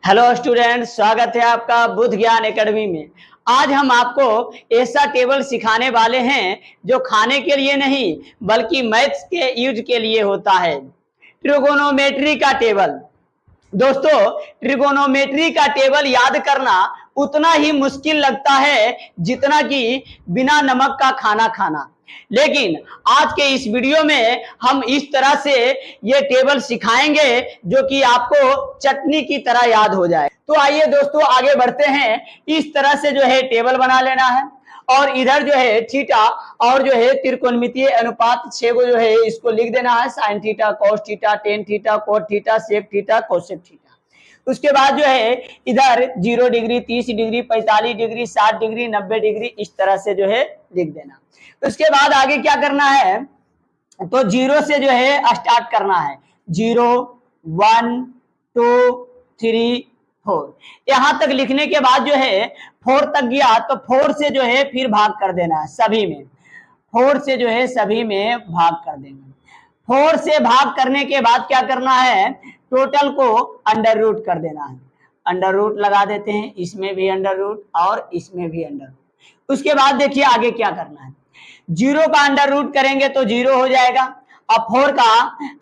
Hello student, स्वागत है आपका बुद्ध ज्ञान एकेडमी में। आज हम आपको ऐसा टेबल सिखाने वाले हैं जो खाने के लिए नहीं बल्कि मैथ्स के यूज के लिए होता है। ट्रिगोनोमेट्री का टेबल। दोस्तों, ट्रिगोनोमेट्री का टेबल याद करना उतना ही मुश्किल लगता है जितना कि बिना नमक का खाना खाना। लेकिन आज के इस वीडियो में हम इस तरह से ये टेबल सिखाएंगे जो कि आपको चटनी की तरह याद हो जाए। तो आइए दोस्तों आगे बढ़ते हैं। इस तरह से जो है टेबल बना लेना है और इधर जो है थीटा और जो है त्रिकोणमितीय अनुपात 6 को जो है इसको लिख देना है। Sine theta, cos theta, tan theta, cot theta, sec theta, cosec theta. उसके बाद जो है इधर 0 degree, 30 degree, 45 degree, 60 degree, 90 degree, इस तरह से जो है लिख देना। उसके बाद आगे क्या करना है, तो 0 से जो है स्टार्ट करना है। 0, 1, 2, 3, 4। यहां तक लिखने के बाद जो है 4 तक गया तो 4 से जो है फिर भाग कर देना है सभी में। 4 से जो है सभी में भाग कर देंगे। 4 से भाग करने के बाद क्या करना है, टोटल को अंडर रूट कर देना है। अंडर रूट लगा देते हैं, इसमें भी अंडर रूट और इसमें भी अंडर रूट। उसके बाद देखिए आगे क्या करना है। 0 का अंडर रूट करेंगे तो 0 हो जाएगा। अब 4 का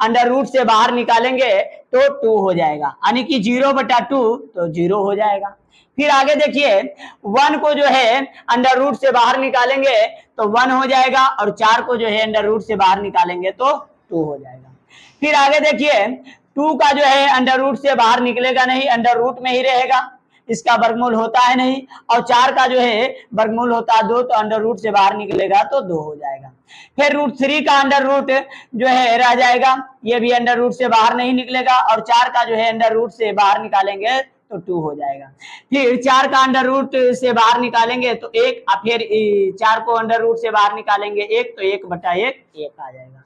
अंडर रूट से बाहर निकालेंगे तो 2 हो जाएगा, यानी कि 0/2 तो 0 हो जाएगा। फिर आगे देखिए 1 को जो है अंडर रूट से बाहर निकालेंगे तो 1 हो जाएगा और 4 को जो है अंडर रूट से बाहर निकालेंगे तो 2 हो जाएगा। फिर आगे देखिए 2 का जो है अंडर रूट से बाहर निकलेगा नहीं, अंडर रूट में ही रहेगा, इसका वर्गमूल होता है नहीं। और 4 का जो है वर्गमूल होता है 2, तो अंडर रूट से बाहर निकलेगा तो 2 हो जाएगा। फिर √3 का अंडर रूट जो है रह जाएगा, ये भी अंडर रूट से बाहर नहीं निकलेगा और 4 का जो है अंडर रूट से बाहर निकालेंगे तो 2 हो जाएगा। फिर 4 का अंडर रूट से बाहर निकालेंगे तो 1, और फिर 4 को अंडर रूट से बाहर निकालेंगे 1, तो 1/1 आ जाएगा।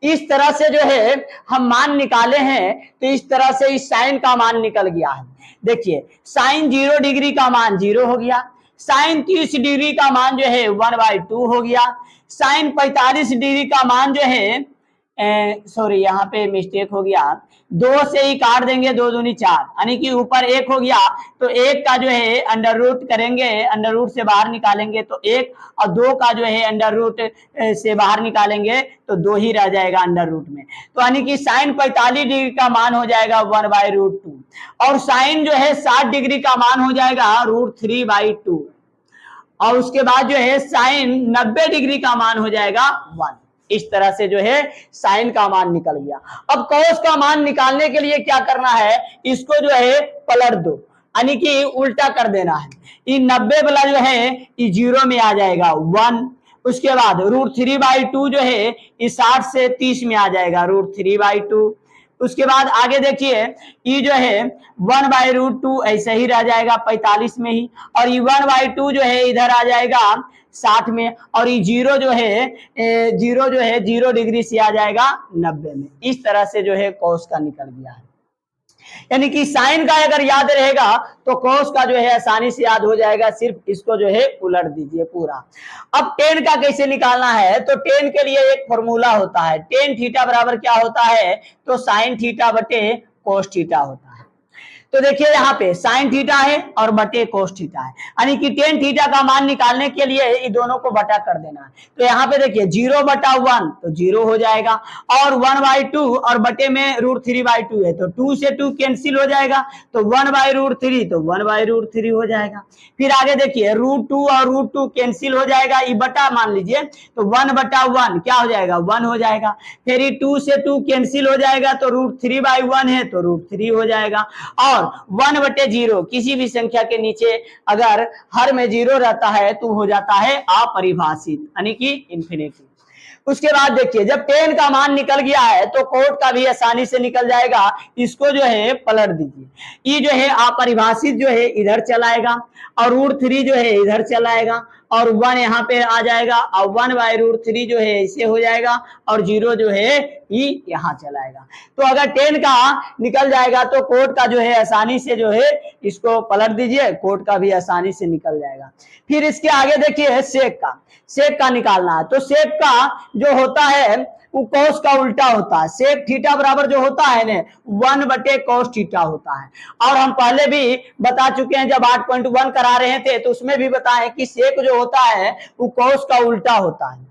इस तरह से जो है हम मान निकाले हैं, तो इस तरह से इस साइन का मान निकल गया है। देखिए साइन 0 डिग्री का मान 0 हो गया, साइन 30 डिग्री का मान जो है 1/2 हो गया, साइन 45 डिग्री का मान जो है सॉरी यहाँ पे मिस्टेक हो गया, 2 से ही काट देंगे, 2 दूनी 4, यानी कि ऊपर 1 हो गया तो 1 का जो है अंडर रूट करेंगे, अंडर रूट से बाहर निकालेंगे तो 1, और 2 का जो है अंडर रूट से बाहर निकालेंगे तो 2 ही रह जाएगा अंडर रूट में। तो यानी कि साइन 45 डिग्री का मान हो जाएगा 1/√2 और साइन जो है 60 डिग्री का मान हो जाएगा √3/2 और उसके बाद जो है साइन 90 डिग्री का मान हो जाएगा 1। इस तरह से जो है साइन का मान निकल गया। अब कॉस का मान निकालने के लिए क्या करना है, इसको जो है पलट दो, यानी कि उल्टा कर देना है। ये 90 वाला जो है ये 0 में आ जाएगा 1। उसके बाद √3/2 जो है ये 60 से 30 में आ जाएगा √3/2। उसके बाद आगे देखिए ये जो है 1/√2 ऐसे ही रह जाएगा 45 में ही, और ये 1/2 जो है इधर आ जाएगा 60 में, और ये 0 जो है 0 डिग्री से आ जाएगा 90 में। इस तरह से जो है कॉस का निकल गया है। यानी कि साइन का अगर याद रहेगा तो कॉस का जो है आसानी से याद हो जाएगा, सिर्फ इसको जो है उलट दीजिए पूरा। अब टेन का कैसे निकालना है, तो टेन के लिए एक फॉर्मूला होता है। टेन थीटा बराबर क्या होता है, तो साइन थीटा बटे कोस थीटा होता है। तो देखिए यहाँ पे साइन थीटा है और बटे कोस थीटा है, यानी कि टेन थीटा का मान निकालने के लिए इन दोनों को बटा कर देना है। तो यहाँ पे देखिए 0/1 तो 0 हो जाएगा, और 1/2 और बटे में √3/2 है तो 2 से 2 कैंसिल हो जाएगा, तो 1/√3 तो 1/√3 हो जाएगा। फिर आगे देखिए √2 और √2 कैंसिल हो जाएगा, ये बटा मान लीजिए तो 1/1 क्या हो जाएगा 1 हो जाएगा। फिर ये 2 से 2 कैंसिल हो जाएगा तो √3/1 है तो √3 हो जाएगा। और 1/0 किसी भी संख्या के नीचे अगर हर में 0 रहता है तो हो जाता है अपरिभाषित, यानी कि इंफिनिटी। उसके बाद देखिए जब टेन का मान निकल गया है तो कोट का भी आसानी से निकल जाएगा, इसको जो है पलट दीजिए। ये जो है अपरिभाषित जो है इधर चलाएगा और √3 जो है इधर चलाएगा और 1 यहाँ पे आ जाएगा, और 1/√3 जो है ऐसे हो जाएगा और 0 जो है ये यहाँ चलाएगा। तो अगर 10 का निकल जाएगा तो कोट का जो है आसानी से जो है इसको पलट दीजिए, कोड का भी आसानी से निकल जाएगा। फिर इसके आगे देखिए सेक का निकालना है। तो सेक का जो होता है वो कॉस का उल्टा होता है। सेक थीटा बराबर जो होता है ना 1/cos थीटा होता है। और हम पहले भी बता चुके हैं, जब 8.1 करा रहे थे तो उसमें भी बताएं कि सेक जो होता है वो कॉस का उल्टा होता है।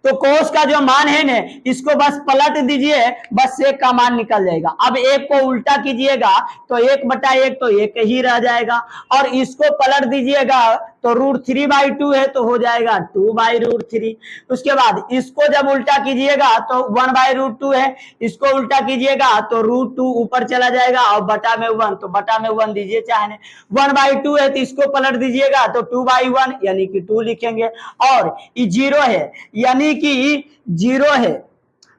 तो कोस का जो मान है ना इसको बस पलट दीजिए, बस सेक का मान निकल जाएगा। अब एक को उल्टा कीजिएगा तो 1/1 तो एक ही रह जाएगा, और इसको पलट दीजिएगा तो √3/2 है तो हो जाएगा 2/√3। उसके बाद इसको जब उल्टा कीजिएगा तो 1/√2 है, इसको उल्टा कीजिएगा तो √2 ऊपर चला जाएगा और बटा में 1, तो बटा में 1 दीजिए चाहे 1/2 है तो इसको पलट दीजिएगा तो 2/1 यानी कि 2 लिखेंगे। और ये 0 है यानी कि 0 है,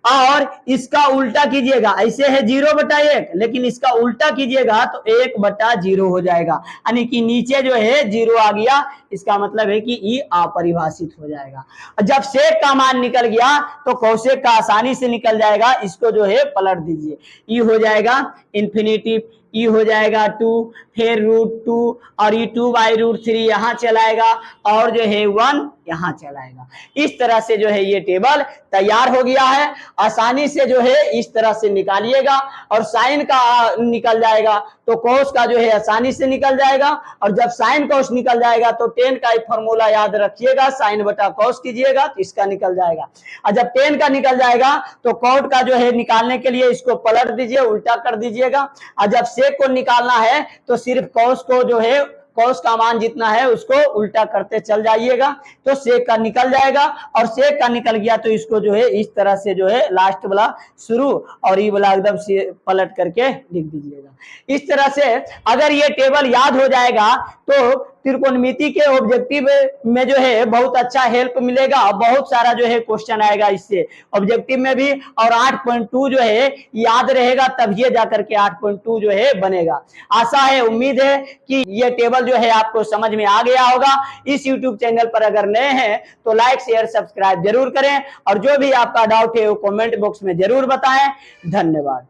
और इसका उल्टा कीजिएगा, ऐसे है 0/1 लेकिन इसका उल्टा कीजिएगा तो 1/0 हो जाएगा, यानी कि नीचे जो है 0 आ गया। इसका मतलब है कि ये अपरिभाषित हो जाएगा। जब सेक का मान निकल गया तो कोसेक का आसानी से निकल जाएगा। इसको जो है पलट दीजिए, ये हो जाएगा इन्फिनिटिव, ये हो जाएगा 2, फिर √2 और ये 2/√3 यहाँ चलाएगा और जो है 1 यहाँ चलाएगा। इस तरह से जो है ये टेबल तैयार हो गया है। आसानी से जो है इस तरह से निकालिएगा, और साइन का निकल जाएगा तो कोस का जो है आसानी से निकल जाएगा। और जब साइन कोस निकल जाएगा तो 10 का फॉर्मूला याद रखिएगा, साइन बटा कोस कीजिएगा तो इसका निकल जाएगा। और जब 10 का निकल जाएगा तो कोड का जो है निकालने के लिए इसको पलट दीजिए, उल्टा कर दीजिएगा। और जब सेक को निकालना है तो सिर्फ कोस को जो है कोस का मान जितना है उसको उल्टा करते चल जाइएगा तो सेक का निकल जाएगा। और सेक का निकल गया तो इसको जो है इस तरह से जो है लास्ट वाला शुरू और ये वाला एकदम से पलट करके लिख दीजिएगा। इस तरह से अगर ये टेबल याद हो जाएगा तो त्रिकोणमिति के ऑब्जेक्टिव में जो है बहुत अच्छा हेल्प मिलेगा। बहुत सारा जो है क्वेश्चन आएगा इससे ऑब्जेक्टिव में भी, और 8.2 जो है याद रहेगा तब ये जाकर के 8.2 जो है बनेगा। आशा है, उम्मीद है कि ये टेबल जो है आपको समझ में आ गया होगा। इस YouTube चैनल पर अगर नए हैं तो लाइक शेयर सब्सक्राइब जरूर करें, और जो भी आपका डाउट है वो कमेंट बॉक्स में जरूर बताएं। धन्यवाद।